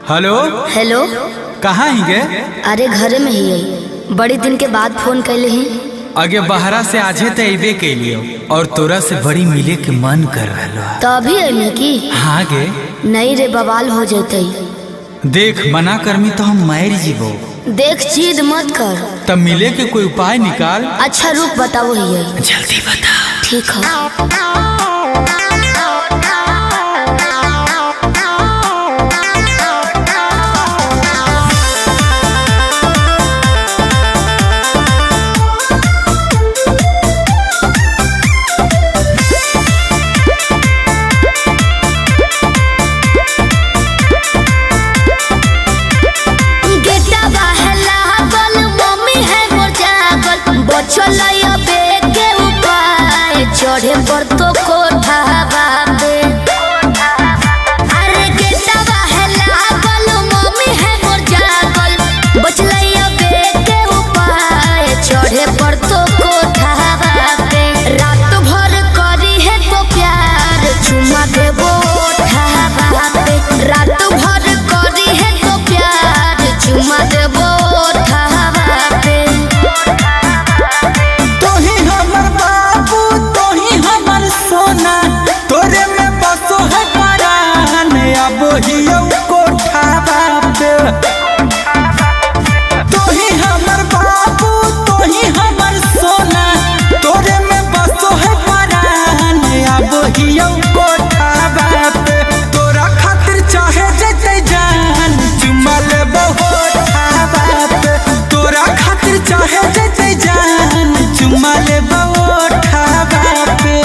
Hello hello. कहाँ ही गे? अरे घरे में ही है, बड़ी दिन के बाद फोन कैले ही। आगे बहरा से आजे तो अबे कैलियो और तोरा से बड़ी मिले के मन कर रहा। तो अभी अइमे की? हाँ गे। नहीं रे, बवाल हो जैते। देख मना करमी तो हम मार जीवो। देख जिद मत कर। तब मिले के कोई उपाय निकाल। अच्छा रुक बताओ ही है। जल्दी बता। ठीक है। चढ़े पर तो कोठा बाबे। अरे गेटवा है लागल, मम्मी है मोर जागल, बचलैया बे के उपाय। चढ़े पर तो कोठा बाबे, रात भर करी है तो प्यार, चुमा देबो ओठा बाबे। रात भर करी है तो प्यार, चुमा देबो ओठा बाबे। तोरे में बसो है परान, अब हियो कोठा बाबे। तोही हमर बाबू, तोही हमर सोना, तोरे में बसो है परान, अब हियो कोठा बाबे। तोरा खातिर चाहे जते जान, चुमा लेबो ओठा बाबे। तोरा खातिर चाहे जते जान, चुमा लेबो ओठा बाबे।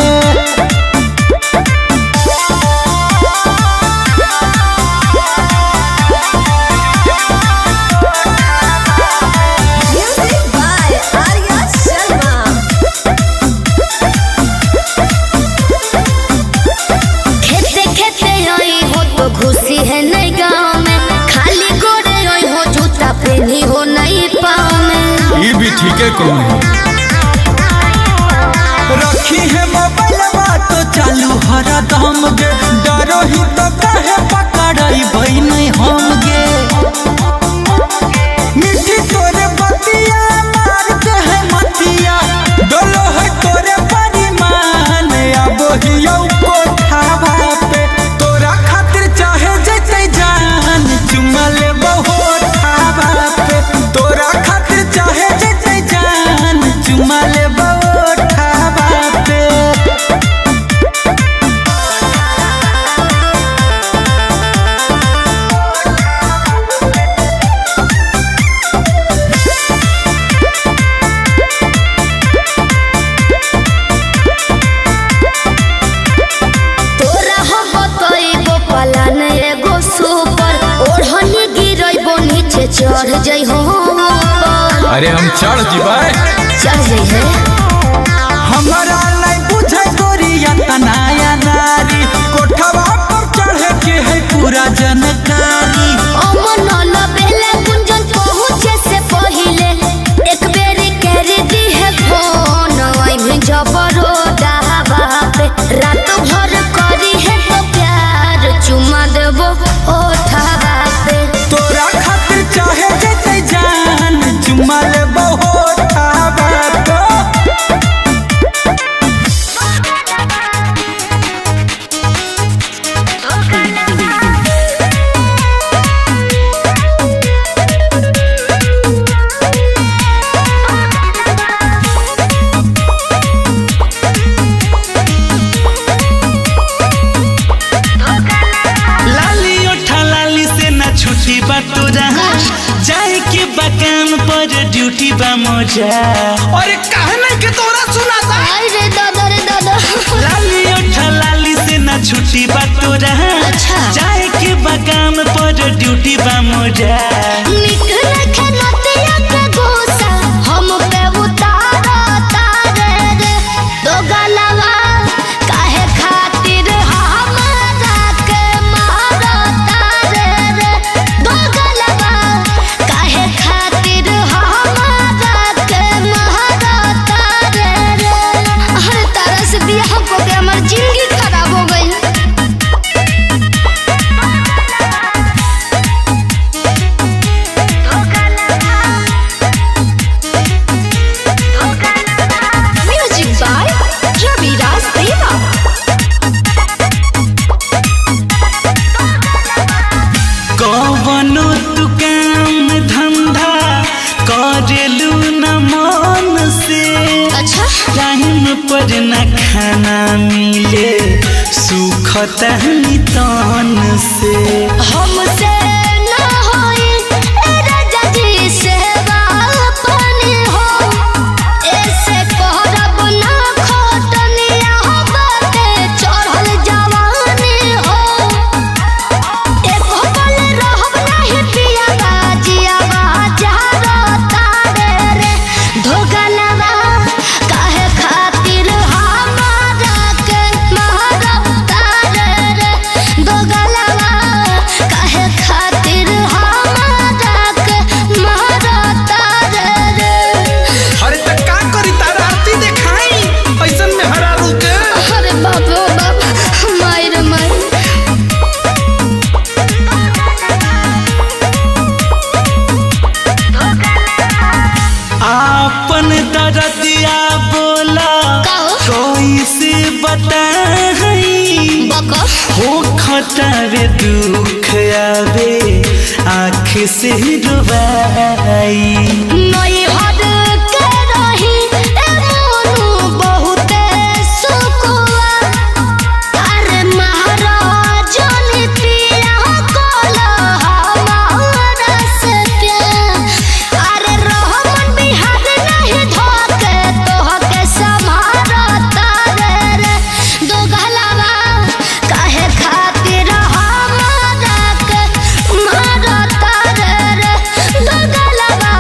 खुशी है नहीं गाँव में, खाली गोरे रोई हो, जूता पहनी हो नहीं पाँव में। ये भी ठीक है। कौन रखी है मोबाइल तो चालू हरा दम गे, डरो ही तो कहे पकड़ाई भाई नहीं हम गे। मिठी तोरे बतिया मार के है मतिया, डोलो है तोरे परिमान, अब हियो कोठा बाबे। तोरा खातिर चाहे जते जान, चुमा लेबो ओठा बाबे। तोरा खातिर चाहे जते जान, चुमा लेबो ओठा बाबे। तोरा हम बतइबो पलान एगो सुपर, ओढ़नी गिरइबो नीचे चढ़ जइ हो ऊपर। अरे हम चढ़ जीवाए, चढ़ जइ है। हमारा नहीं बुझे गोरिया तनाया नारी, कोठवा पर चढ़े के है पूरा जानकारी। अमन लबेले गुंजन पहुँचे से पहिले, एक बेरी कर दी है फोन, आई भी जबरो डाबा पे। रात भर करी है तो प्यार, चुमा देबो ओठा पे। तोरा खातिर चाहे जते जान, चुमा लेबो ओठा बाबे। लाली ओठा लाली से ना छुट्टी बा तोरा, जाए के बकाम पर ड्यूटी बा मोजा। अरे कहने के तोरा सुनाता। अरे दादा रे दादा। लाली ओठा लाली से ना छुट्टी बा तोरा, अच्छा। जाए के बकाम पर ड्यूटी बा मोजा। निक रखे नतिया के गोसा, हम पे उतारा तारे रे। दो गलवा काहे खातिर हमारा के मारा तारे रे। दो गलवा काहे खातिर हमारा के मारा तारे रे। अरे तारा से बियाह हो गया, हमारी जिंदगी खराब हो गई। पर न खाना मिले सुख तहनी तन से हमसे ना होई ए राजा जी से बापनी हो ऐसे कहरब ना खटनिया बाटे चढ़ल जवानी हो एको पल रहब नाही पिया बाजिया बाजार तारे रे धोगलवा काहे खातिर हमारा के मारब तारे रे धोगलवा काहे खातिर हमारा के मारब तारे रे। अरे त का करी तारा आरती देखाई ऐसन में हरा रुके अरे बाप रे बाप मायर मायर आपन दरदिया बोला कहो कैसे बताई बको हो खटावे दुख आवे आँख से डुबाई नई हद के रही ए मोनू बहुते सुकुआ अरे महाराज ने पिया कोला हमारा से प्यार अरे रहमन बिहार नहीं धोके तोहके समारा तारे रे दो गलवा काहे खातिर हमारा के मारा तारे रे दो गलवा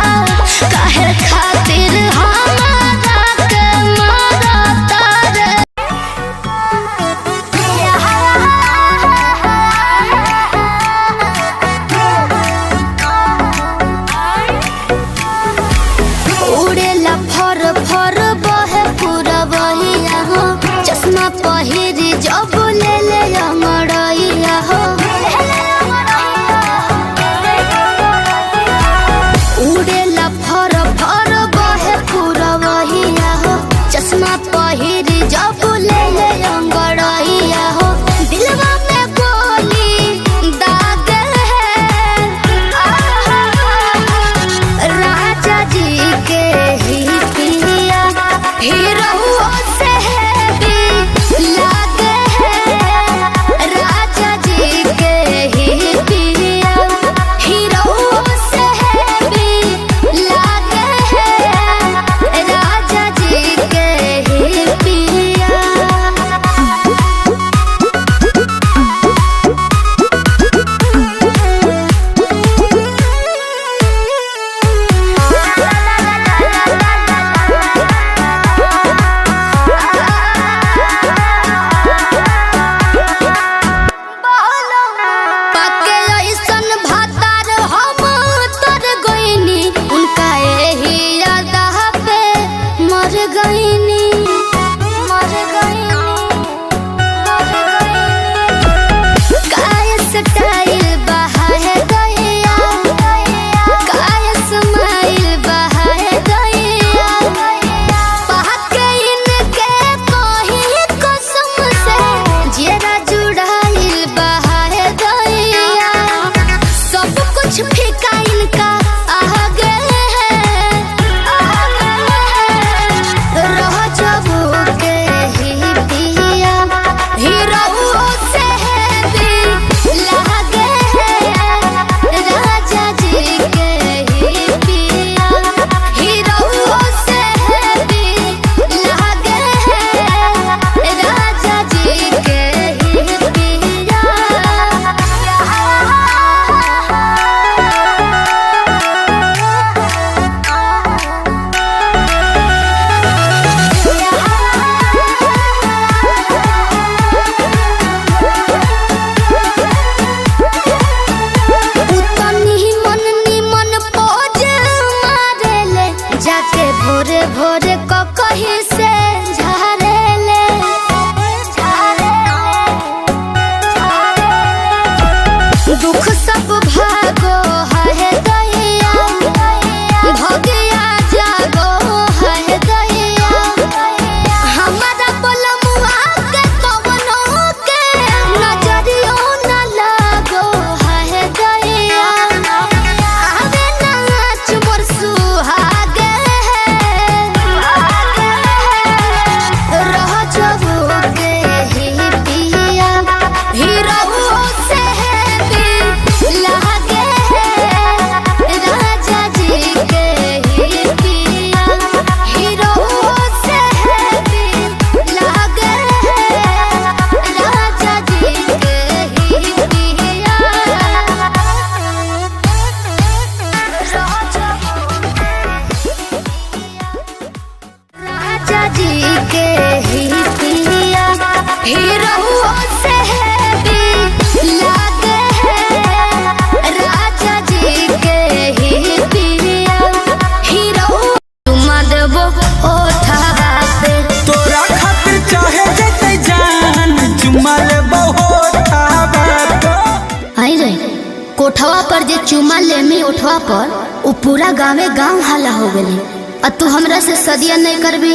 कोठवा पर जे चुमा लेमी उठवा पर वो पूरा गाँवे गाँव हाला हो गए। और तू हमरा से सदिया नहीं करबी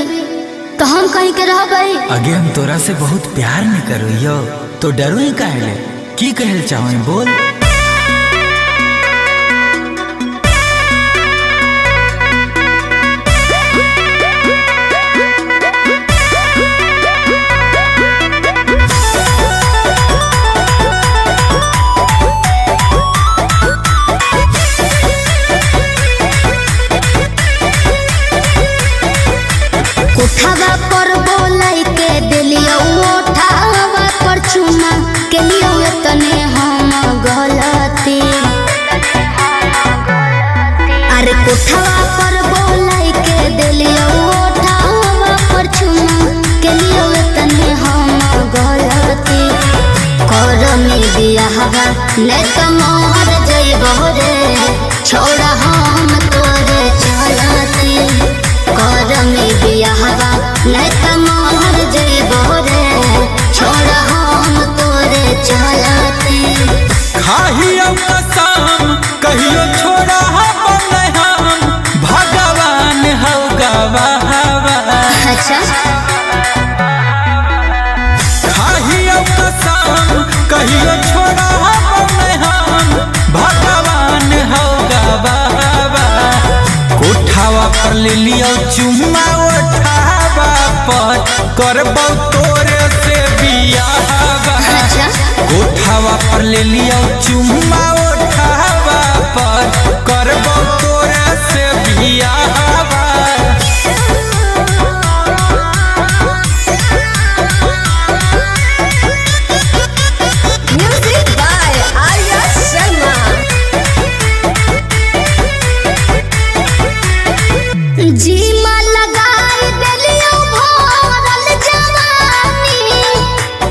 तो हम कहीं के रह गई। आगे हम तोरा से बहुत प्यार नहीं करो तो डरो ही काहे की कहल चाहो बोल। उठावा पर बोलाई के दिलियो उठावा पर चुमा के लिए तने हम गलती। अरे उठावा पर बोलाई के दिलियो उठावा पर चुमा के लिए तने हम गलती। करमी बियाहवा ने त मोहर जइबो रे छोड़ा हम तोरे चलती। करमी बियाहवा नहीं त मोहर जइबो रे छोड़ा हम तोरे चलती। खाहियो कसम कहियो छोड़ा हम भगवान हो गवाहवा। अच्छा खाहियो कसम कहियो छोड़ा हम भगवान हो गवाहवा। कोठावा पर ले लियो चुम्मा उठावा पर करबो तोरे से बियाहवा। अच्छा कोठावा पर ले लियो चुम्मा उठावा पर करबो तोरे से बियाहवा। Music by Arya Sharma. जीमा लगाई देलियो भरल जवानी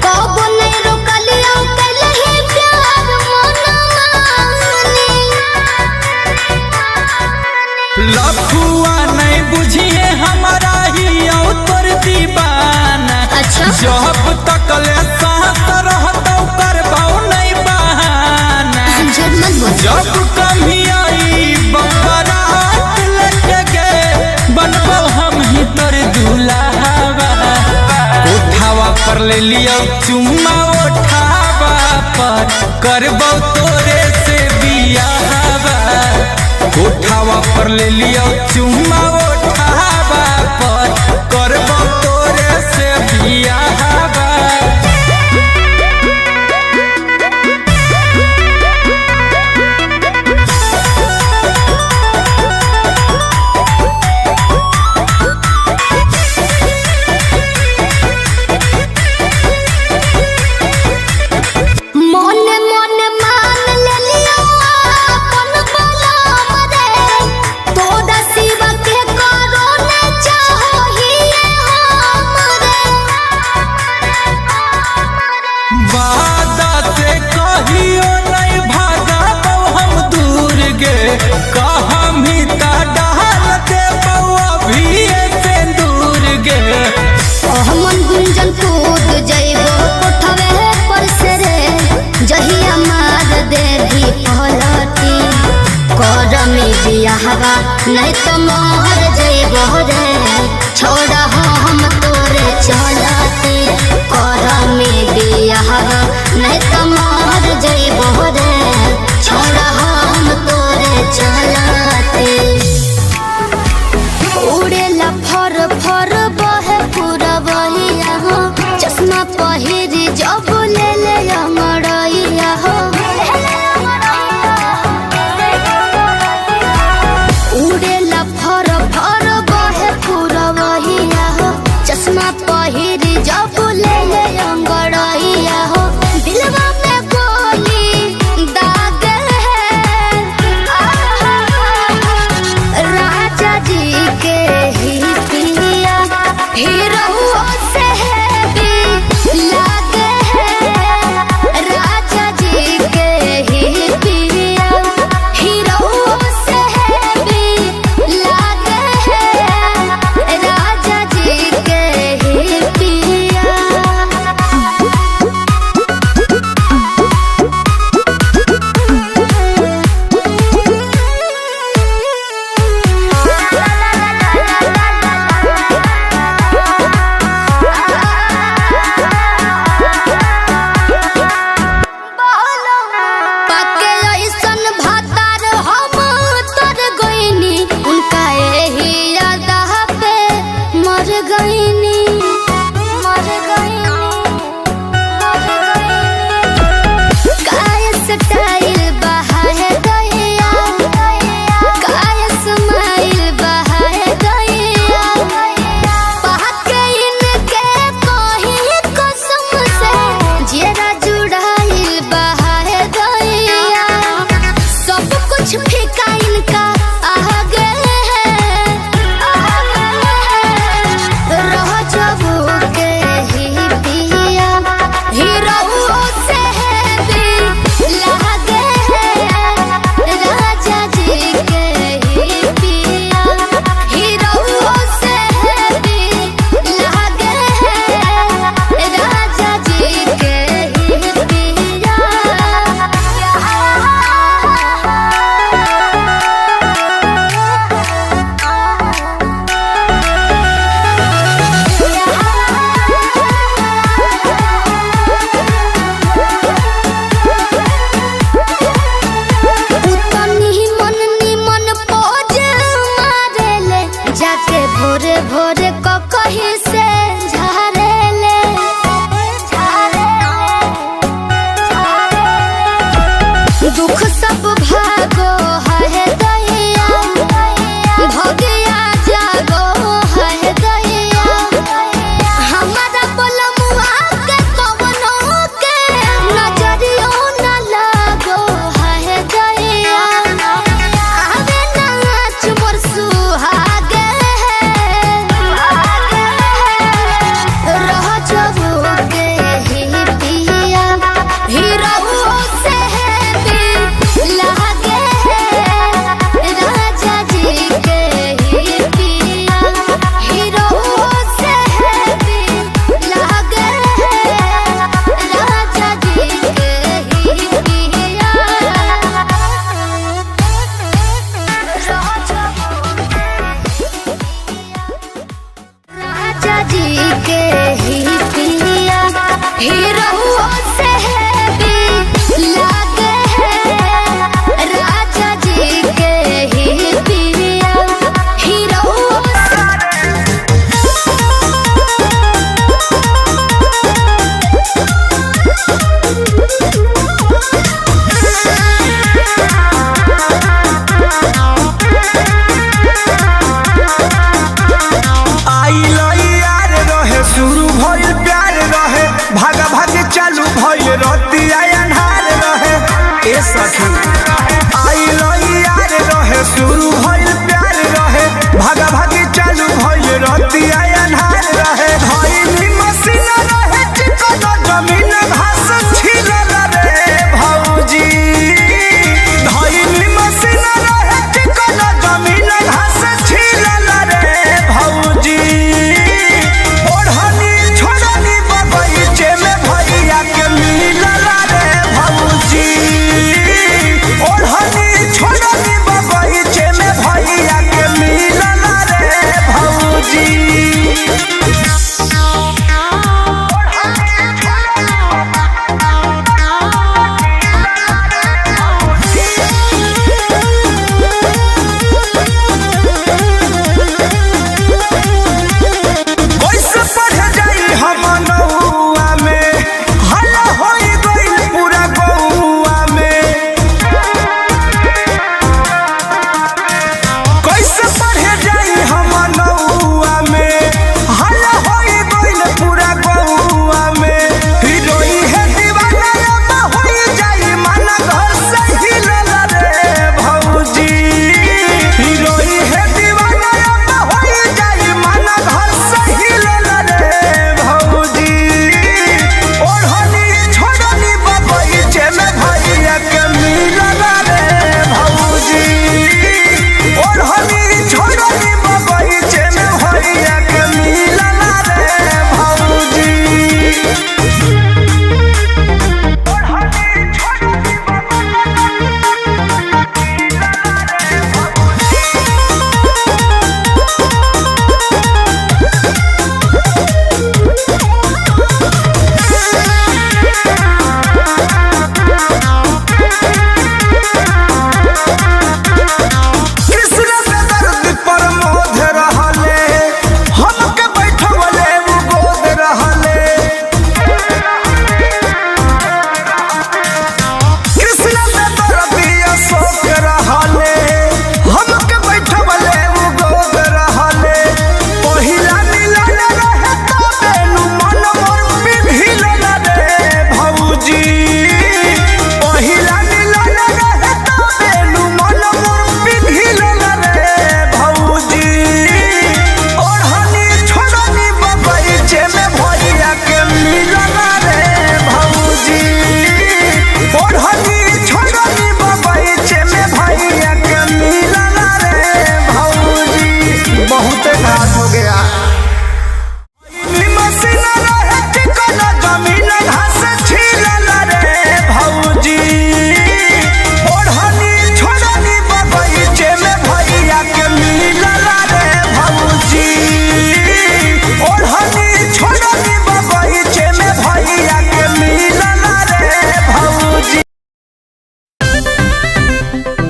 कबो नहीं रोकलियो कलही प्यार मनमानी। लफुआ नहीं बुझिए हमारा ही तोर दीवाना। अच्छा जब तक ले साथ रहतो करबो नहीं बहाना। झूठ मत बोल। जब कभी आई बरात लटके बनबो हम ही तोर दुल्हावा। कोठावा पर ले लियो चुम्मा उठावा पर करबो तोरे से बियाहवा। कोठावा पर ले लियो चुम्मा उठावा पर करबो तोरे से बियाहवा। मोने मोने मान लेलियो अपन बलम रे तोरा सिवा के करो ने चाहिए हमरे। वादा से कहियो नहीं भागबो हम दूर गे कहम ही ता डाल देबो अभी से दूर गे। हमन गुंजन कूद जइबो कोठवे पर से रे जहिया मार दे भी पलटी। करमी बियाहवा नहीं त मोहर जइबो रे छोड़ा हम तोरे चलती। करमी बियाहवा नहीं त मोहर जइबो रे छोड़ा हम तोरे चलती। उड़ेला फर फर बहे पूरा बहिया हो चश्मा पहिरी जब ले ले मड़ैया हो। उड़ेला फर फर बहे पूरा बहिया हो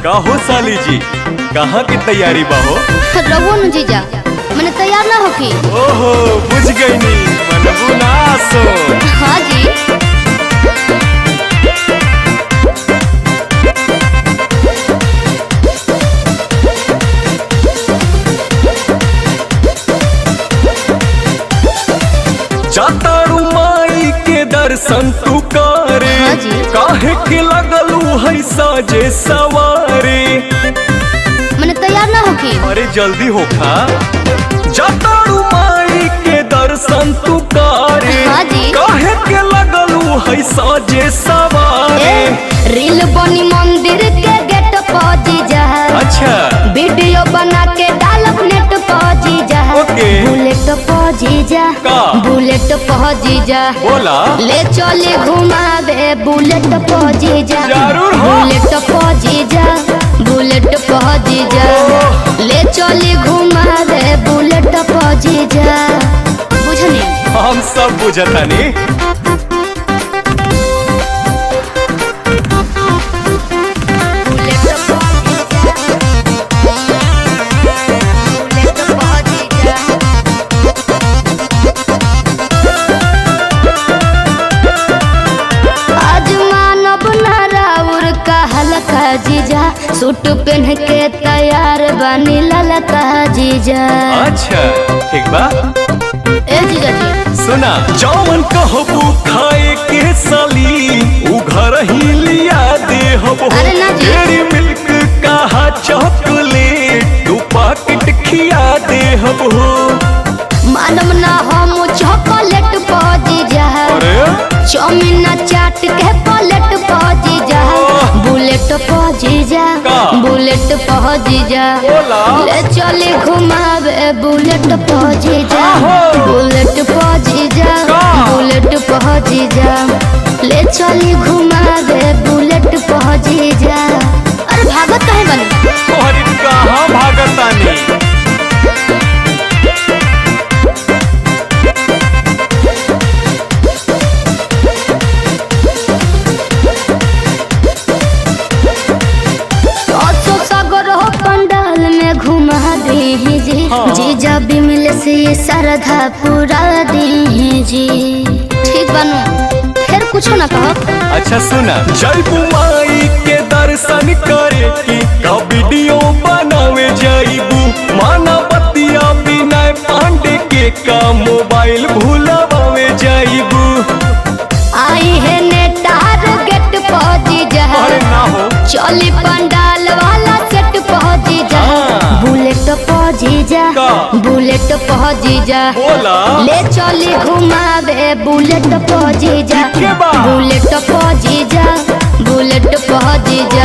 का हो साली जी, कहाँ की तैयारी बा हो? रहो न जीजा, मैंने तैयार ना होकी। ओहो बुझ गई नी, मनबू ना सोन। हाँ जी। जातारू माई के दर्शन तू करे, हाँ जी। काहे के लगलू है साजे सवारे। मैंने तैयार ना होकी। अरे जल्दी हो खा, जातारू माई के दर्शन तू करे, हाँ जी। काहे के लगलू है साजे सवारे। रील बनी मंदिर के गेट पर जीजा, अच्छा वीडियो बना के डालब नेट पर जीजा। ओके। बुलेट पर जीजा, का? बुलेट पर जीजा, बोला ले चले घुमावे बुलेट पर जीजा। जरूर हो। बुलेट पर जीजा, बुलेट पर जीजा, ले चले घुमावे बुलेट पर जीजा। बुझनी? हम सब बुझतानी। बुलेट पर जीजा, बुलेट पर जीजा। आज मानव ना राउर का हल्का जीजा, सूट पहन के तैयार बनी ललका जीजा। अच्छा ठीक बा, ए जीजा जी, सुना जौन कहबू खाए के साली उ घर ही लिया दे हबो। अरे ना जी। डेरी मिल्क कहा चॉकलेट दू पैकेट खिया दे हबो। मानव ना हम चॉकलेट पर जीजा, अरे चाउमीन चाट के प्लेट पर जीजा। बुलेट पर जीजा, का? बुलेट पर जीजा, बोला। ले चले घुमावे बुलेट पर जीजा। आहो। बुलेट पर जीजा, का? बुलेट पर जीजा, ले चले घुमावे बुलेट पर जीजा। अरे भागत काहे बनी? तोहरी कहाँ भागतानी। अशोक सागर हो पंडाल में घुमा दी जी। हाँ। जीजा बिमल से ये श्रद्धा पूरा दी जी। ठीक बनू, फिर कुछ ना कहो। अच्छा सुना, जयबू माई के दर्शन करे की का वीडियो बनावे जाइबू। माना बतिया बिना पांडे के का मोबाइल भूलावे जाइबू। आई है नेटार गेट पहुंची जा, अरे ना हो, चली पंडाल वाला सेट पहुंची जा। हाँ। बुलेट पहुंची जा, का? बुलेट पहुंची जा, बोला ले चली घुमावे बुलेट पहुंची जा। के बा? बुलेट पहुंची जा, बुलेट पहुंची जा,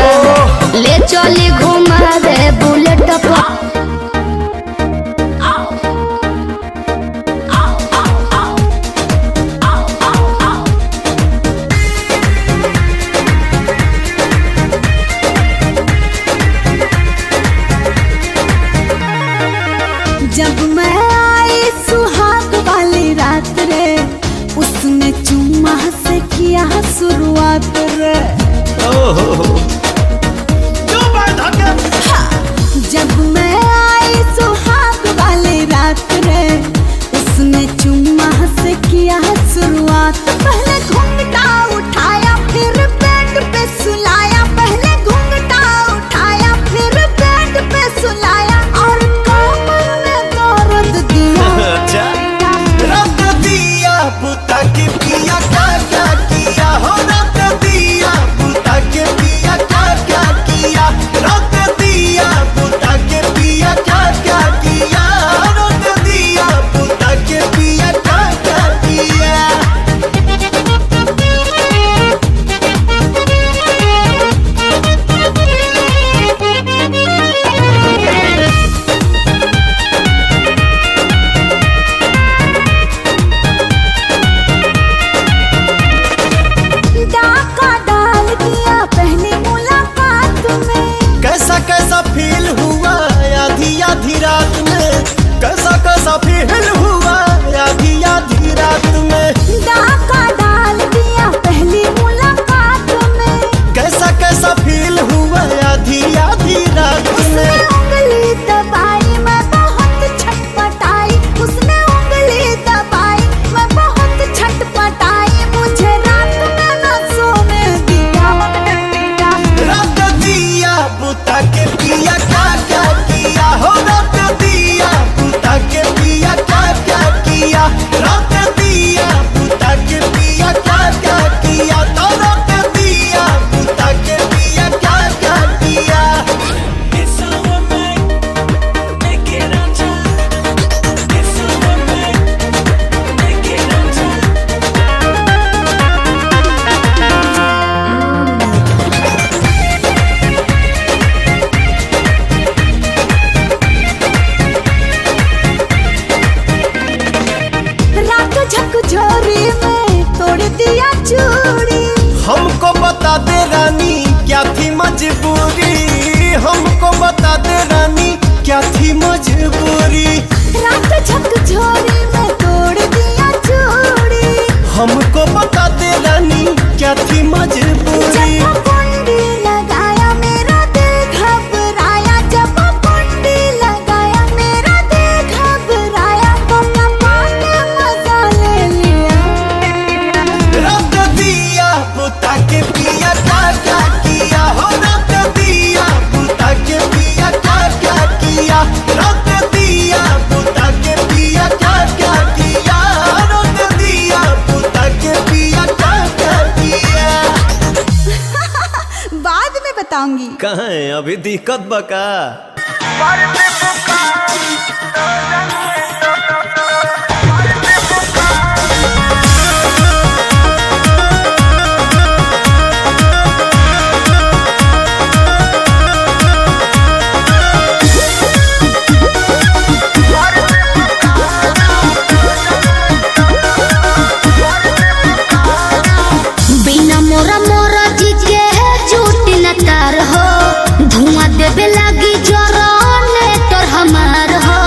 ले चली घुमावे बुलेट पर। जब मैं आई सुहाग वाली रात रे, उसने चुम्मा से किया शुरुआत रे। जब मैं आई सुहाग वाली रात रे, उसने चुम्मा से किया शुरुआत। पहले घूंघटा उठाया फिर बेड पे सुलाया, पहले घूंघटा उठाया फिर बेड पे सुलाया, और कमर में दर्द दिया। रख दिया बुता के पिया क्या क्या किया हो, रख दिया बुता के पिया क्या क्या किया, रख दिया बुता के पिया क्या क्या किया, रख दिया बुता के पिया क्या क्या किया। डाका डाल दिया पहली मुलाकात में। कैसा कैसा फील हुआ आधी आधी रात में, कैसा कैसा फील हुआ आधी आधी रात में, डाका डाल दिया पहली मुलाकात में। कैसा कैसा फील हुआ आधी आधी के पिया क्या क्या किया हो रात दिया बुता के पिया क्या क्या किया रात दिया बुता के पिया क्या क्या किया तो रात दिया बुता के पिया क्या क्या किया रात झकझोरी में तोड़ दिया चूड़ी। हमको बता दे रानी क्या थी मजबूरी हमको बता दे रानी क्या थी मजबूरी रात झकझोरी में तोड़ दिया चूड़ी। हमको बता दे रानी क्या थी मजबूरी जब कुंडी लगाया मेरा दिल घबराया जब कुंडी लगाया मेरा दिल घबराया तो पापा ने मजा ले लिया। रात दिया बुता के पिया क्या क्या किया हो रात दिया बुता के पिया क्या क्या किया रात दिया बुता के पिया क्या क्या किया रात दिया बुता के पिया क्या क्या किया बाद में बताऊंगी। कहाँ है अभी दिक्कत बका बिना मोरा मोरा जी के झूठ न तार हो धुआं देवे लगी जरने तोर हमार हो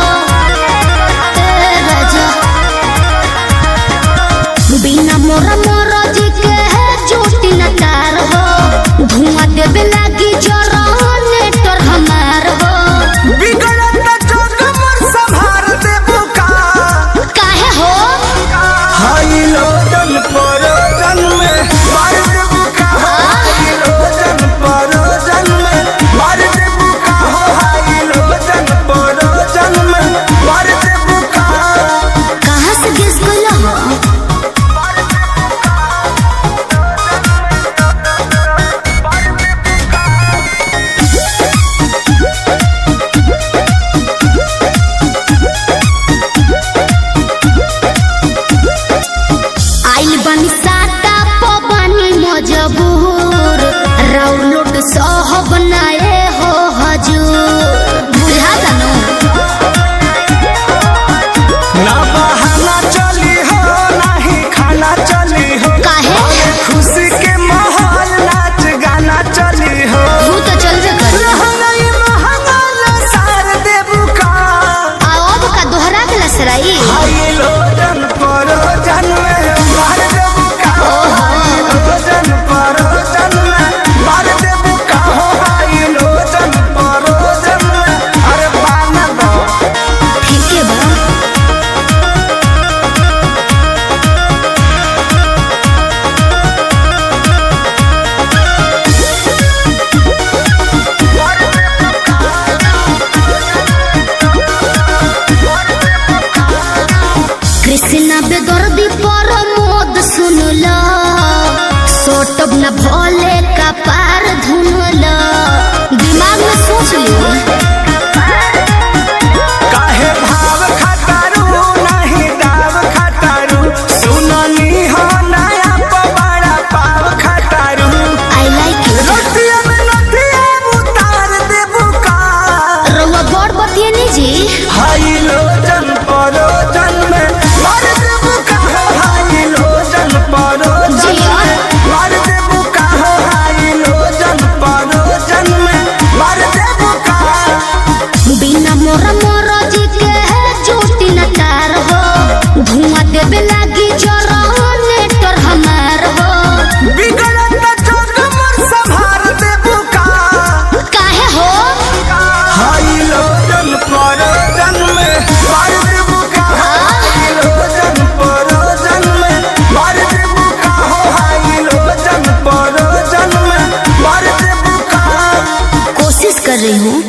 रही हूँ।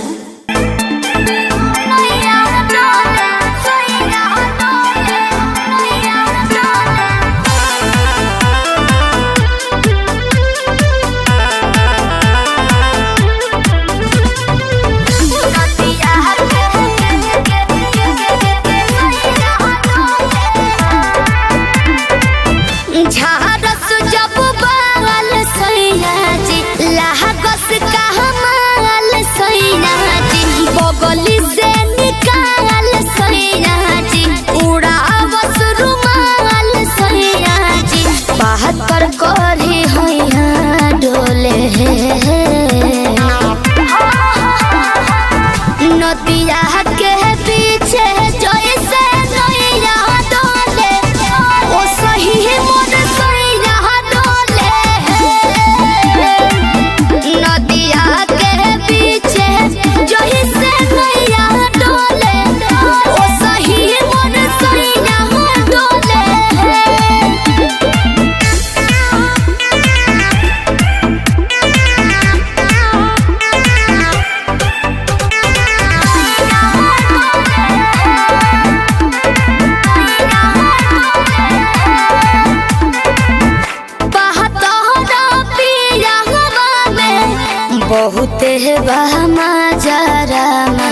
बहुते बहमा जरामा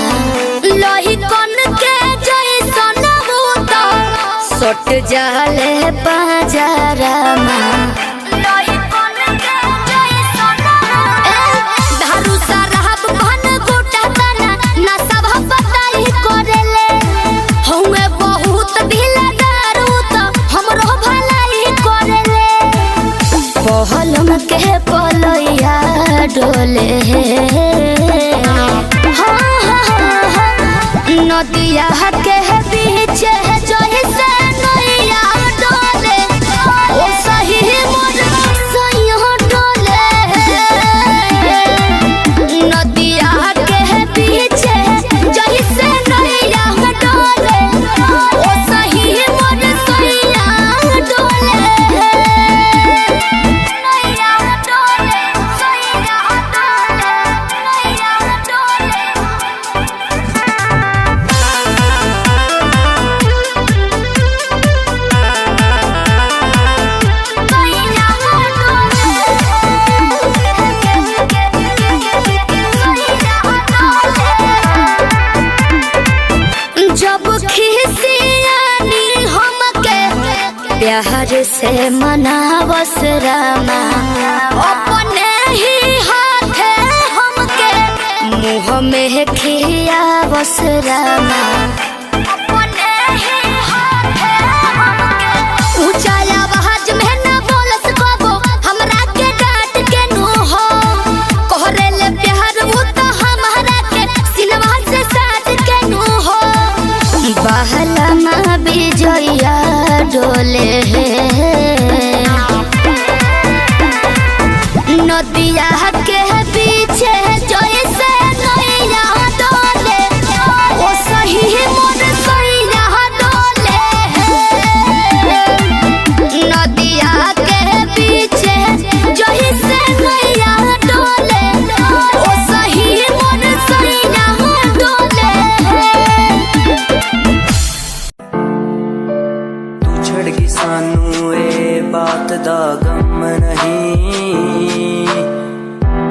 लोही कन के जैसन भूत सट जाले बाजारामा लोही कन के जैसन धारू सरहब घन गोटा तना ना सब बताई करेले हउए बहुत ढीला दारू त हमरो भलाई करेले पहलम के पलैया डोले नदिया के पीछे जैसे नैया डोले ओ सही मोर सैया डोले नदिया के पीछे जैसे नैया डोले ओ सही मोर सैया डोले नैया डोले सैया जब खिसियानी हमके प्यार से मनावस रामा अपने ही हाथे हमके मुँह में खियावस रामा अपने ही हाथे हमके ऊंचा आवाज में न बोलस कबो हमरा के डांट के नु हो कहरेले प्यार वो तो हमारा के सिनवा से साथ के नु हो बहलमा बिजया डोले नदिया के पीछे जैसे नैया डोले ओ सही मोर सैया डोले नदिया के पीछे जैसे नैया डोले ओ सही मोर सैया डोले छड़गी सानू ए बात दा गम नहीं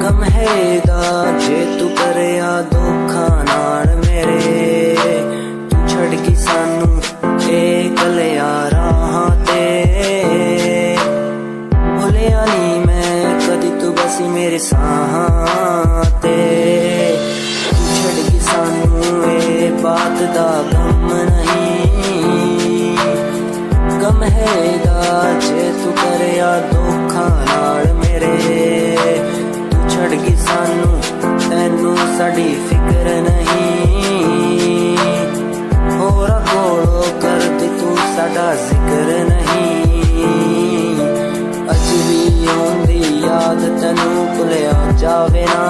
गम है दा जे तू करे आ धोखा नाल मेरे तू छड़गी सानू ए कलिया राहां ते भुलिया नी मैं कदी तू बसी मेरे साहां ते तू छड़गी सानू ए बात दा गम नहीं गम है जे तू करे आ धोखा नाल मेरे तू छड़ गई सानू तैनू साडी फिक्र नहीं होरा कोलो कर दी तू साडा जिक्र नहीं अज भी आउंदी याद तैनू भुलिया जावे ना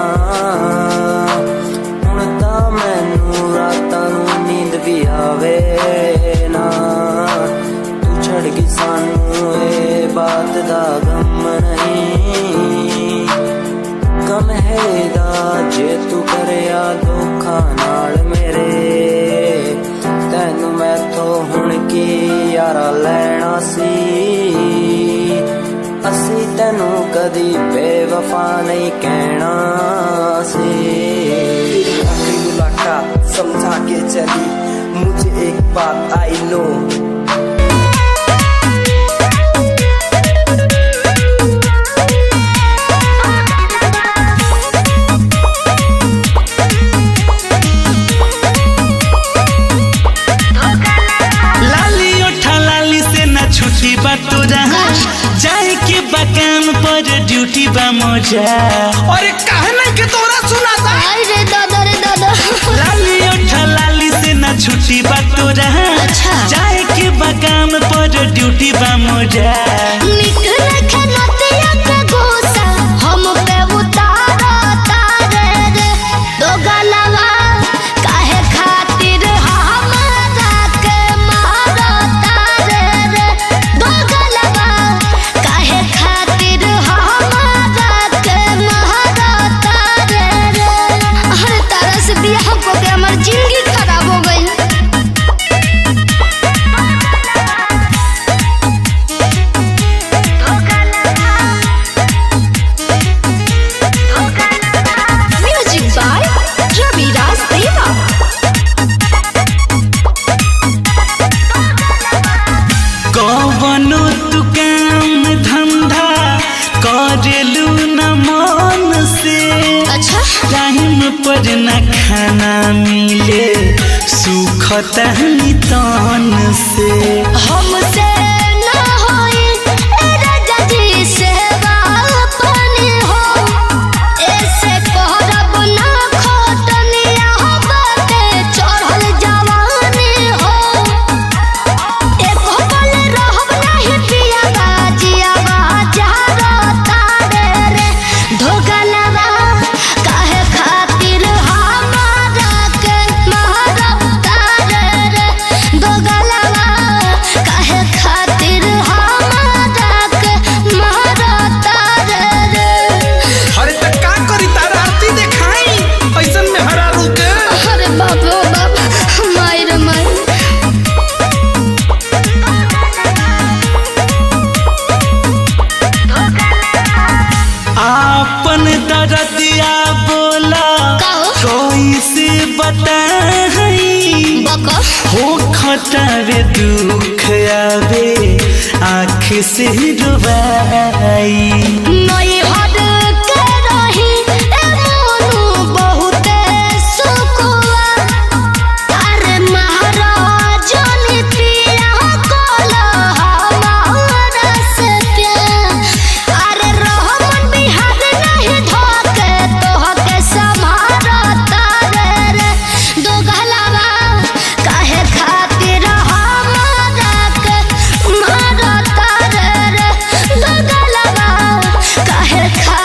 हुण तां मैनू रातां नू नींद भी आवे ना छड़गी सानू ए बात दा गम नहीं गम है जे तू करे आ दुखा नाल मेरे तैनू मैथों हुण की यारा लैना सी असी तैनू कदी बेवफा नहीं कहना सी। आखिरी मुलाकात समझा के चली मुझे एक बात आई नो लाली उठा लाली से ना छुट्टी बा तोरा जाए के बकाम पर ड्यूटी बा मोजा। अरे कहना के तोरा सुना था अरे दादा रे दादा लाली उठा लाली से ना छुट्टी बा तोरा जाए के बकाम पर ड्यूटी बा मोजा। निकल के नदिया के गोसा हम पे उतारा तारे रे दो गलवा काहे खातिर हमारा के मारा तारे रे दो गलवा काहे खातिर हमारा के मारा तारे रे। अरे तारा से बियाह हो गया हमार जिंदगी खराब हो गई। Music by Ravi Raj Deva. कवनो तू काम धंधा करेलू न मन से अच्छा टाइम पर न खाना मिले सुख तहनी तन से। हमसे ना होई ए राजा जी से बापनी हो ऐसे करब ना खोटनिया हो बाटे चढ़ल जवानी हो एको पल रहब नहीं पिया बाजिया बाजारो तारे रे धोगलवा काहे खातिर हमारा के मारो तारे रे धोगलवा काहे खातिर हमारा के मारो तारे रे। अरे त का करी तारा आरती देखाई ऐसन में हरा रुके। अरे बाप रे बाप माई रे माई आपन दर्दिया बोला कहो कैसे बताई बका हो खटावे दुख आवे आँख से डुबाई। नई हद के रही ए मोनू बहुते सुकुआ अरे महाराज ने पिया कोला हमारा से प्यार अरे रोहमन बिहार नहीं धोके तोहके समारा तारे रे दो गलवा काहे खातिर हमारा के मारा तारे रे दो गलवा काहे खातिर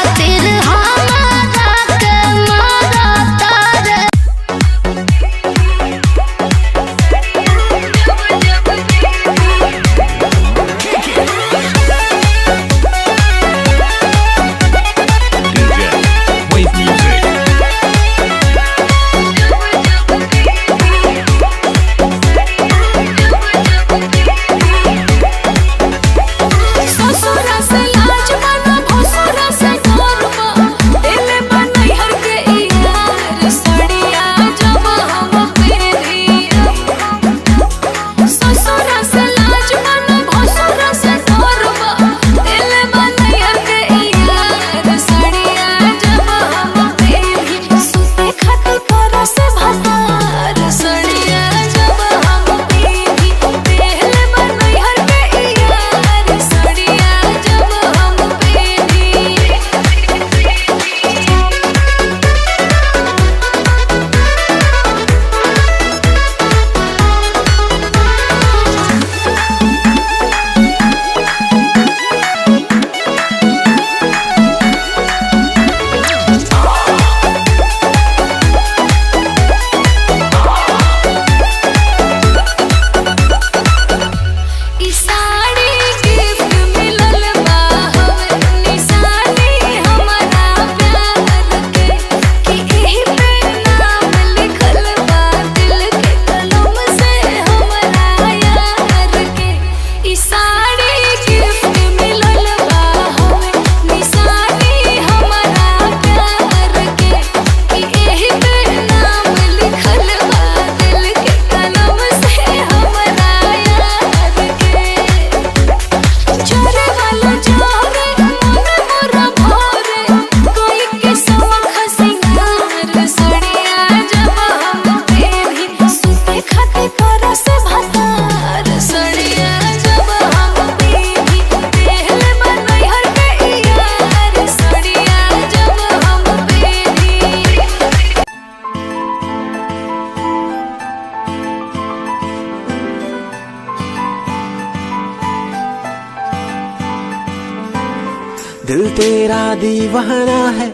दिल तेरा दीवाना है,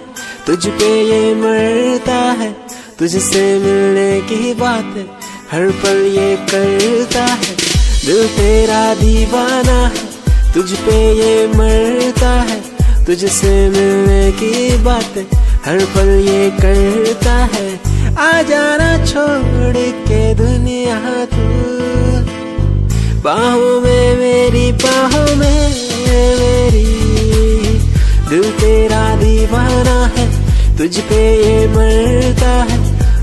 तुझ पे ये मरता है, तुझसे मिलने की बात हर पल ये करता है। दिल तेरा दीवाना है, तुझ पे ये मरता है, तुझसे मिलने की बात हर पल ये करता है। आ जाना छोड़ के दुनिया तू, बाहों में मेरी, बाहों में मेरी। दिल तेरा दीवाना है, तुझ पे ये मरता है,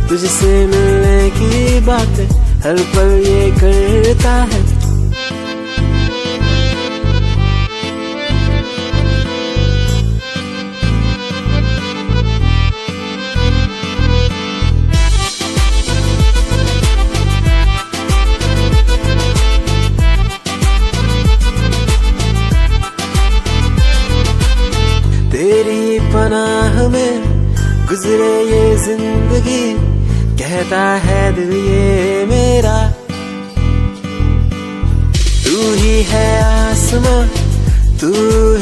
तुझसे मिलने की बात हर पल ये करता है। तेरी पनाह में गुजरे ये जिंदगी, कहता है दिल ये मेरा। तू ही है आसमां, तू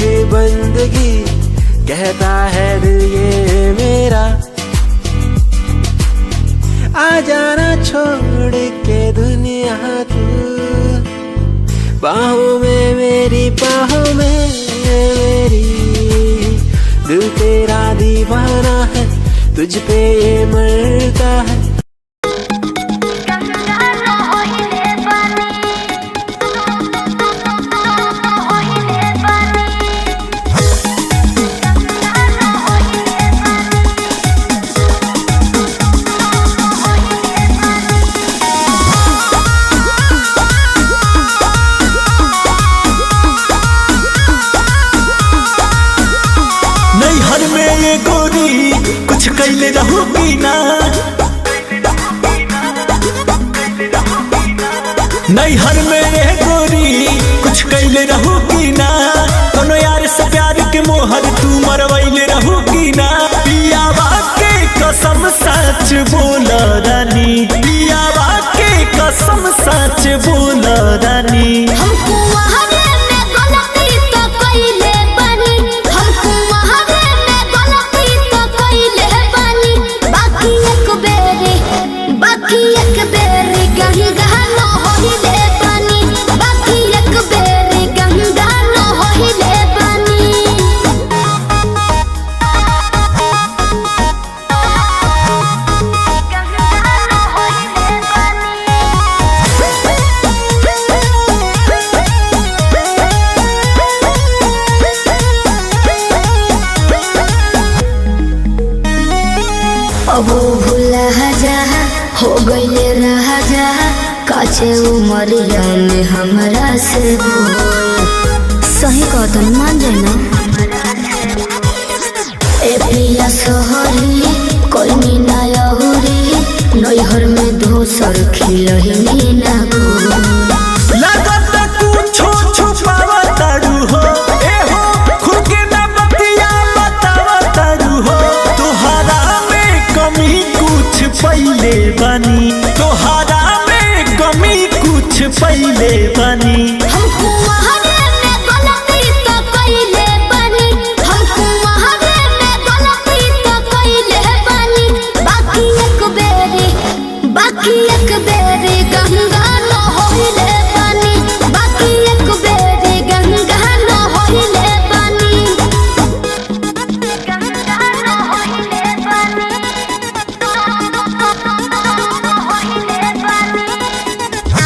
ही बंदगी, कहता है दिल ये मेरा। आ जाना छोड़ के दुनिया तू, बाहों में मेरी, बाहों में मेरी। दिल तेरा दीवाना है, तुझ पे ये मरता है। नैहर में ये गोरी कुछ कैले रहूगी ना, नैहर में ये गोरी कुछ कैले रहूगी ना। कोनो यार से प्यार के मोहर तू मरवैले रहूगी ना। पियावा के कसम सच बोल रानी, पियावा के कसम सच बोल रानी। हमको वहारे में गलती तो कइले बानी, हमको वहारे में गलती तो कइले बानी। बाकी एक बेरी गंगा न होइले बानी, बाकी एक बेरी गंगा न होइले बानी। अब भूला जा हो गईले राजा, काचे उमरिया में हमरा से बोल। सही कहतन मान जाए ना। ए पिया सोहरी कोई मीना यहुरी, नैहर में दोसर खिलही ना गोल। लगत कुछो छुपावा तारू हो, ए हो खुद के ना बतिया बतावा तारू हो। तोहरा में कमी कुछ पहिले बनी, तोहरा में कमी कुछ पहिले बनी। हमको वहारे में गलती तो कइले बानी, हमको वहारे में गलती तो कइले बानी। बाकी एक बेरी गंगा न होइले बानी, बाकी एक बेरी गंगा न होइले बानी। गंगा न होइले बानी, होइले बानी।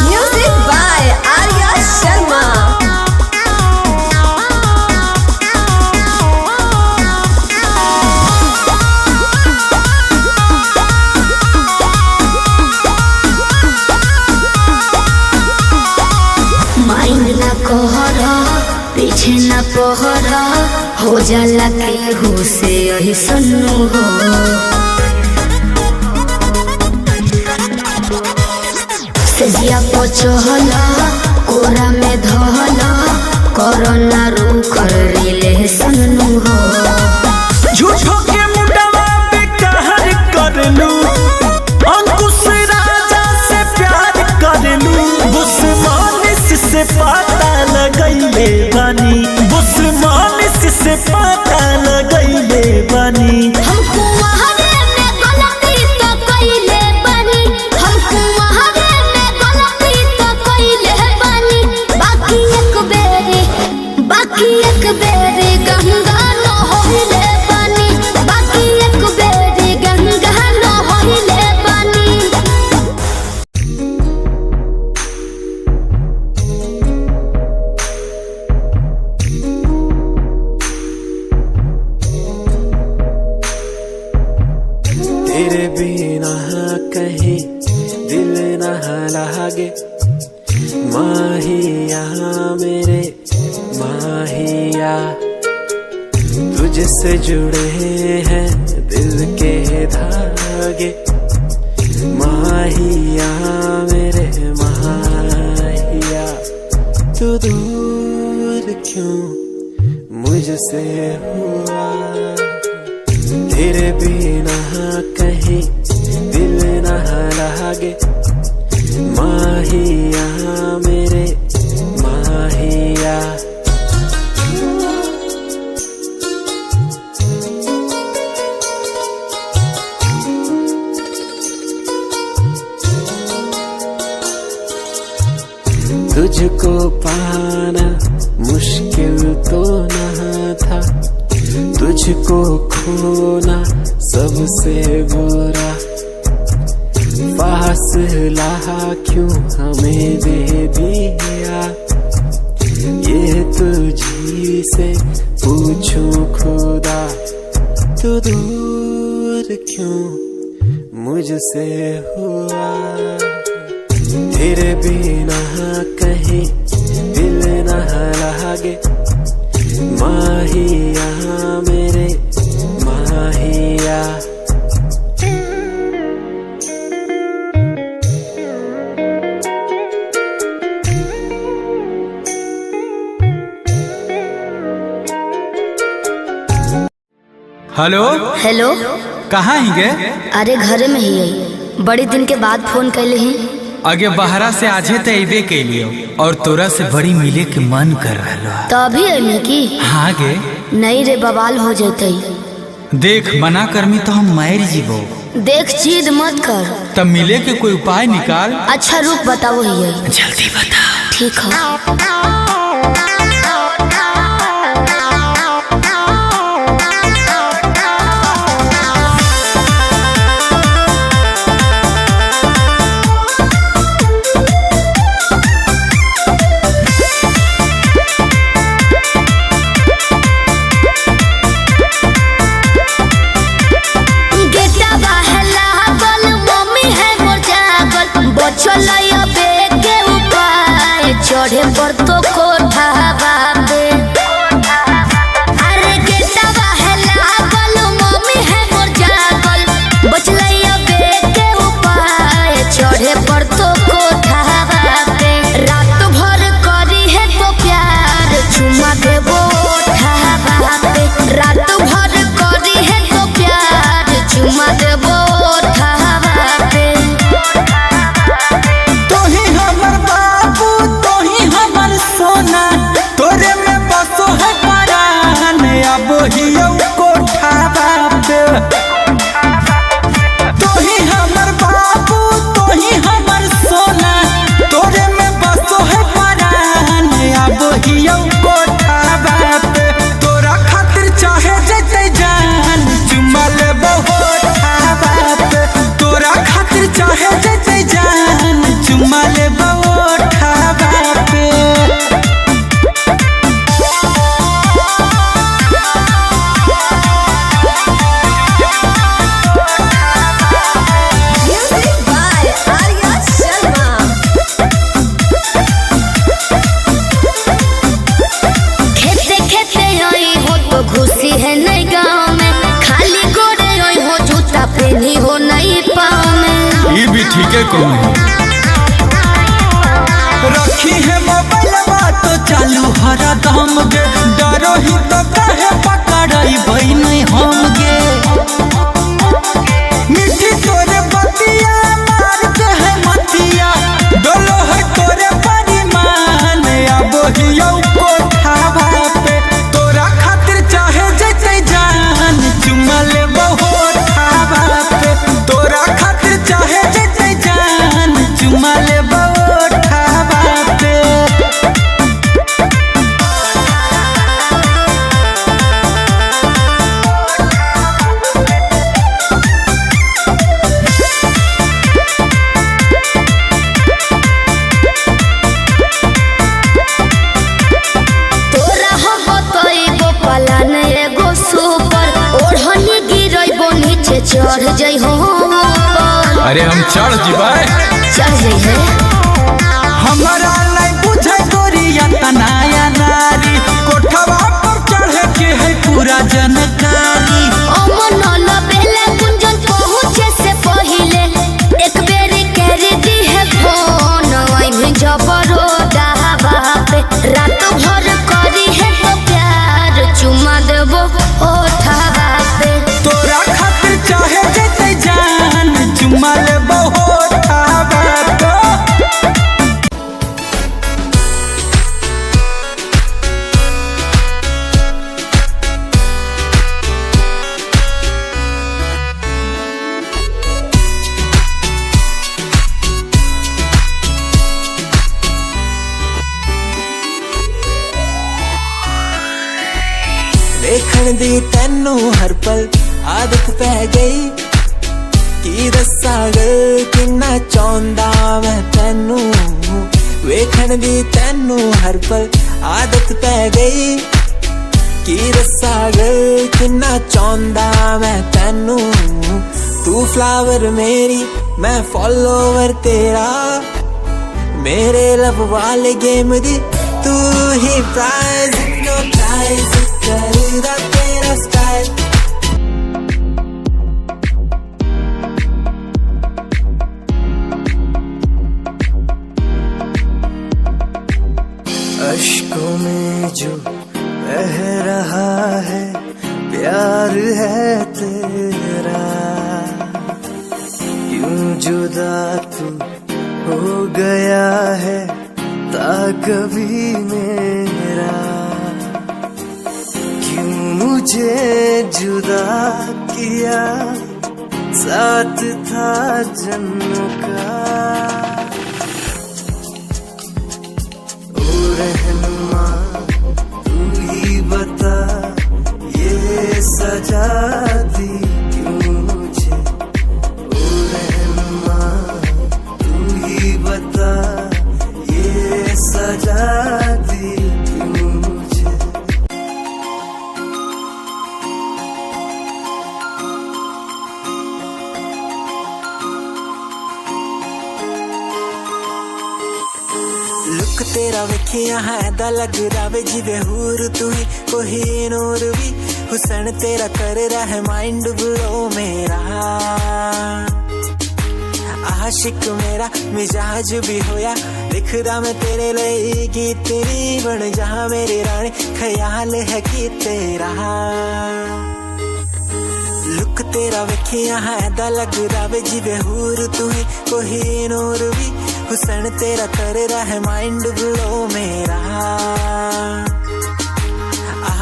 Music by Arya Sharma. Mind ना कहरा, पीछे ना पहरा, हो जाला केहू से यही सन्नु हो। सेजिया पचहला, कोरा में धहला, कोरोना रू कर रिले सन्नु हो। झूठो के मुंडवा पे कहर कर लू, अंकुश राजा से प्यार कर लू। बुस्मानिस से पता लगैले बानी, बुस्मानिस से पता कहीं दिल न लागे, माहिया मेरे माहिया, तुझसे जुड़े हैं दिल के धागे, माहिया मेरे माहिया। तू दूर क्यों मुझसे हुआ, तेरे बिना कहीं दिल न लागे, माहिया मेरे माहिया। तुझको पाना मुश्किल तो न था, तुझको खोना सबसे बुरा, फासला क्यों हमें दे दिया, ये तुझी से पूछूं खुदा। तू दूर क्यों मुझसे हुआ, तेरे बिना कहीं दिल न लागे, माहिया मेरे माहिया। हेलो हेलो, कहाँ ही गे? अरे घरे में ही है, बड़ी दिन के बाद फोन कैले ही। आगे बहरा से आजे तो अबे के लिए और तोरा से बड़ी मिले के मन कर रहा। तो अभी अइले की? हाँ गे। नहीं रे, बवाल हो जैते। देख मना करमी तो हम मार जीवो। देख जिद मत कर। तब मिले के कोई उपाय निकाल। अच्छा रुक बताओ ही। जल्दी बता। ठीक है। चढ़े पर तो कोठावा पे, अरे गेटवा है लागल, मम्मी है मोर जागल, बचलैया बे के उपाय, चढ़े पर तो कोठावा पे, रात भर करी है तो प्यार, चुमा देबो ओठावा पे, रात भर करी है तो प्यार, चुमा देबो ओठावा पे। तोरे में बसो है परान, अब हियो कोठावा पे। तोही हमर बाबू, तोही हमर सोना, तोरे में बसो है परान, अब हियो कोठावा पे। तोरा खातिर चाहे जते जान, चुमा लेबो ओठावा पे। तोरा खातिर चाहे जते जान, चुमा लेबो ओठावा पे। घुसी है नई गाँव में, खाली गोरे रोई हो, जूता पहनी हो नई पाँव में। ये भी ठीक है कौन रखी है मोबाइल तो चालू हरा दम गे, डरो ही तो कहे पकड़ाई भाई नहीं हम गे। मिठी तोरे बतिया मार के है मतिया, डोलो है तोरे परिमान, अब हियो कोठावा पे। तोरा खातिर चाहे जते जान, चुमा लेबो ओठावा पे। तोरा खातिर चाहे जते जान, चुमा लेबो ओठावा पे। चढ़ जाइ हो ऊपर, अरे हम चढ़ जीवाए चढ़ जाई है हमारा नहीं बुझे गोरिया तनाया नारी कोठवा पर चढ़े के है पूरा जानकारी अमन बेले कुंजन पहुँचे से पहिले एक बेरी कर दी है फोन आई में जबरो डहावा पे रात भर करी है तो प्यार चुमा देबो ओठावा पे तोरा खातिर चाहे जेते जान चुमा ले बहुत आवा देखण दी तैनू हर पल आदत पै गई की दस्सां गल किन्ना चाहुंदा मैं तैनू वेखण दी तैनू हर पल आदत पै गई की दस्सां गल किन्ना चाहुंदा मैं तैनू तू फ्लावर मेरी मैं फॉलोवर तेरा मेरे लब वाले गेम दी तू ही प्राइज हिप्नोटाइज करदा तेरा स्टाइल अश्कों में जो बह रहा है प्यार है तेरा क्यों जुदा तू हो गया है ता कभी मेरा क्यों मुझे जुदा किया साथ था जन्मों का ओ रहनुमा तू ही बता ये सजा दी क्यों मुझे ओ रहनुमा तू ही बता ये सजा दी क्यों मुझे लुक तेरा वेखिया है दा लग रावे जिवे हूर तू ही कोही नूर भी हुसन तेरा कर रहा है माइंड ब्लो मेरा आशिक मेरा मिजाज भी होया लिखदा मैं तेरे लिए गीत तेरी बन जा मेरी रानी ख्याल है कि तेरा लुक तेरा वेखिया है दा लग रावे जिवे हूर तू ही कोही नूर भी हुसन तेरा कर रहा है माइंड ब्लो मेरा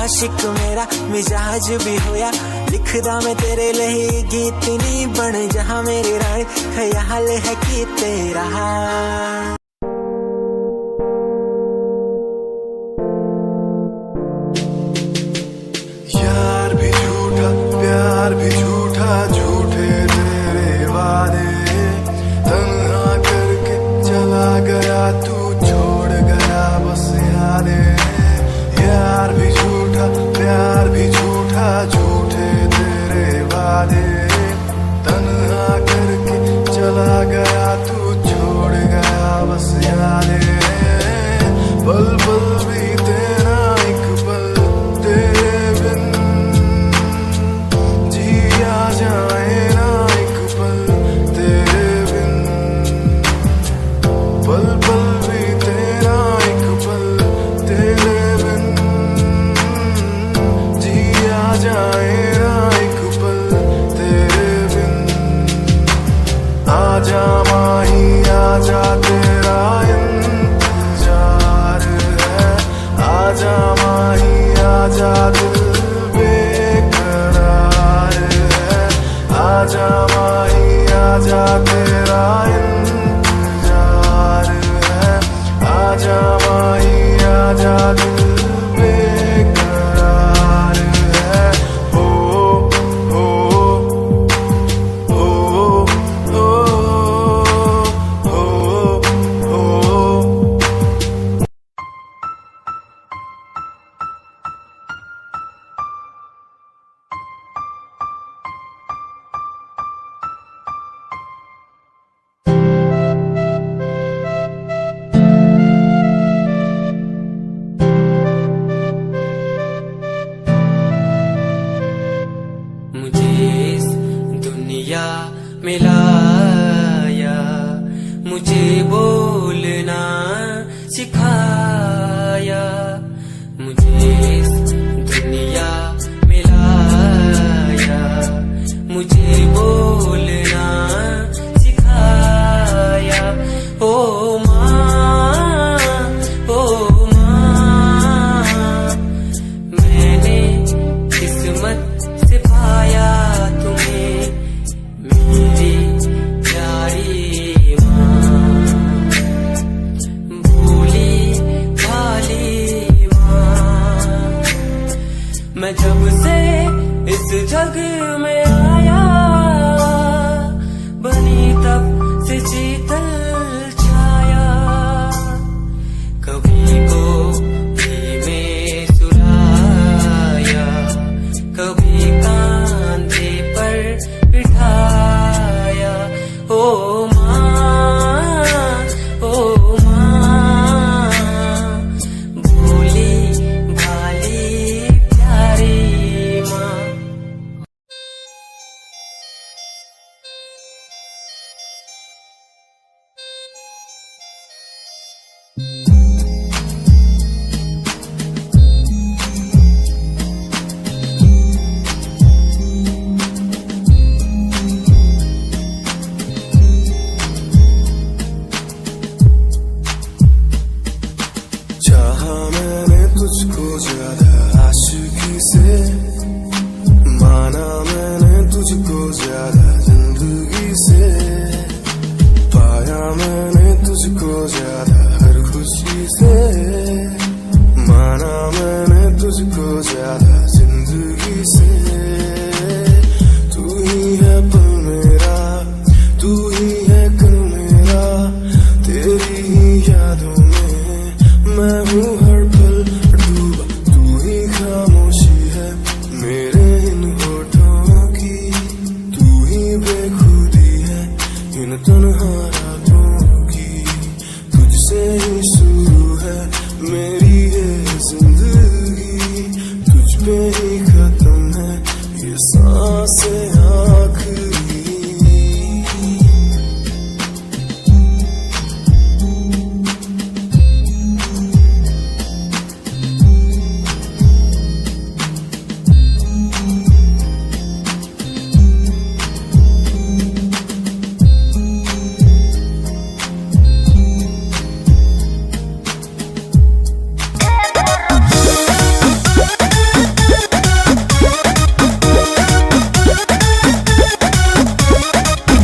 आशिक मेरा मिजाज भी होया लिखदा मैं तेरे लिए गीत नी बन जहां मेरी रानी ख्याल है कि तेरा यार भी झूठा प्यार भी झूठा झूठे तेरे वादे तन्हा करके चला गया तू छोड़ गया बस यादें यार भी झूठा प्यार भी झूठा झूठे तेरे वादे तन्हा करके चला गया तू छोड़ गया बस यादें पल पल भी तेरा एक पल तेरे बिन जिया जाए ना एक पल तेरे बिन पल पल भी तेरा एक पल तेरे बिन जिया जाए ना एक पल तेरे बिन आजा माही आजा तेरा इंतजार है आजा माही आजा दिल बेकरार है आजा माही आजा तेरा इंतजार है आजा माही आजा दिल बेकरार है हो हो हो हो हो हो शीतल छाया, कभी को में सुलाया, कभी कांधे पर बिठाया। ओ माँ, भोली भाली प्यारी माँ। चाहा मैंने तुझको ज्यादा आशिकी से, माना मैंने तुझको ज्यादा जिंदगी से, पाया मैंने तुझको ज्यादा हर खुशी से, माना मैंने तुझको ज्यादा जिंदगी से। तू ही है पल मेरा, तू ही है कल मेरा, तेरी ही यादों में मैं हूँ हर पल डूबा। तू ही खामोशी है मेरे इन होठों की, तू ही बेखुदी है इन तन्हा रातों की। तुझसे ही शुरू है मेरी ये जिंदगी, तुझ पे ही खत्म है ये सांसें आखिरी।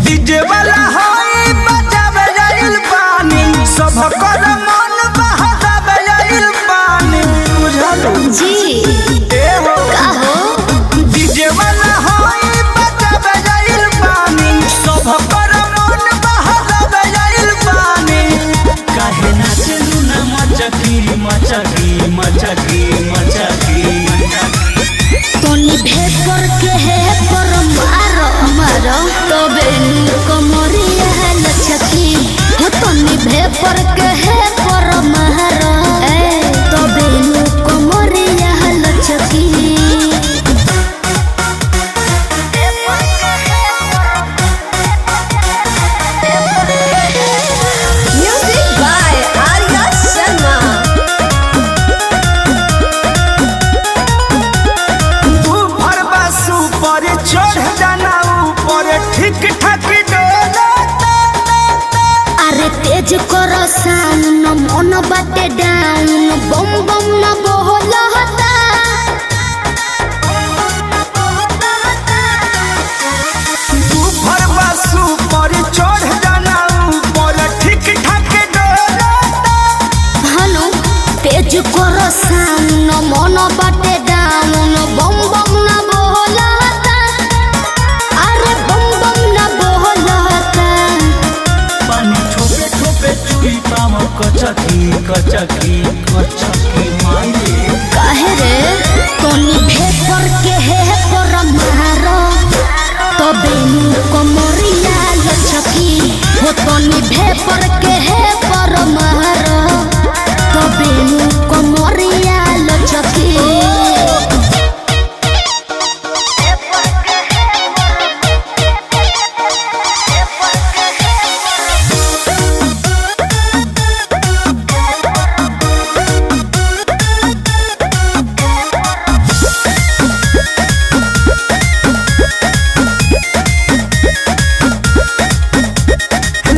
डीजे वाला हाई बजावे जाइल पानी, सबकर मन बहलावे जाइल पानी। बुझलो जी ए हो का हो? डीजे वाला हाई बजावे जाइल पानी, सबकर मन बहलावे जाइल पानी। काहे नाचलू ना मचकी मचकी मचकी मचकी। तोनी भेपर के है पर मारो तबे कमरिया है लचकी। हो तोनी भेपर के है पर मारो तबे कमरिया है लचकी। Music by Arya Sharma. ऊपर बस ऊपर चढ़ जाना ऊपर ठीक ठाक डोला। अरे तेज करो साउंड मन बाटे डाउन, बम बम न बोलता। ऊपर बस ऊपर चढ़ जाना ऊपर ठीक ठाक डोला। हनु तेज करो साउंड मन बाटे डाउन, बम बम न बोलता। अरे बम बम न बोलता। पानी ठोपे ठोपे चुई पाम कचकी कचकी कचकी माये। काहे रे तोनी भेपर के है पर मारो तबे कमरिया लचकी। हो तोनी भेपर के है पर मारो तबे कमरिया लचकी।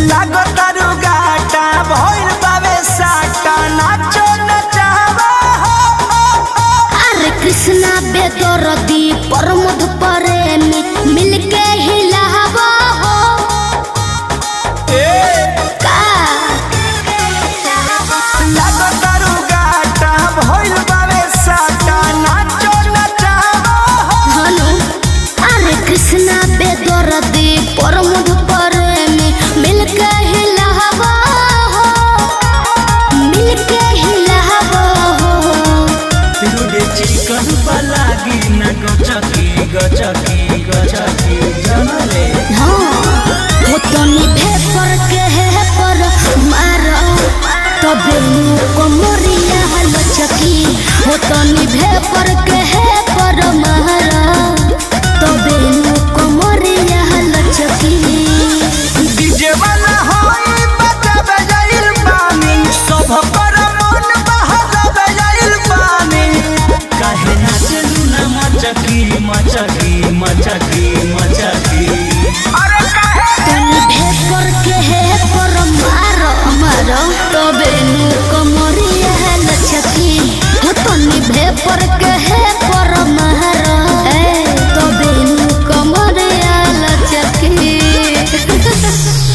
लागतारू गा तबे कमरिया लचकी हो तो निभे पर के है पर महारा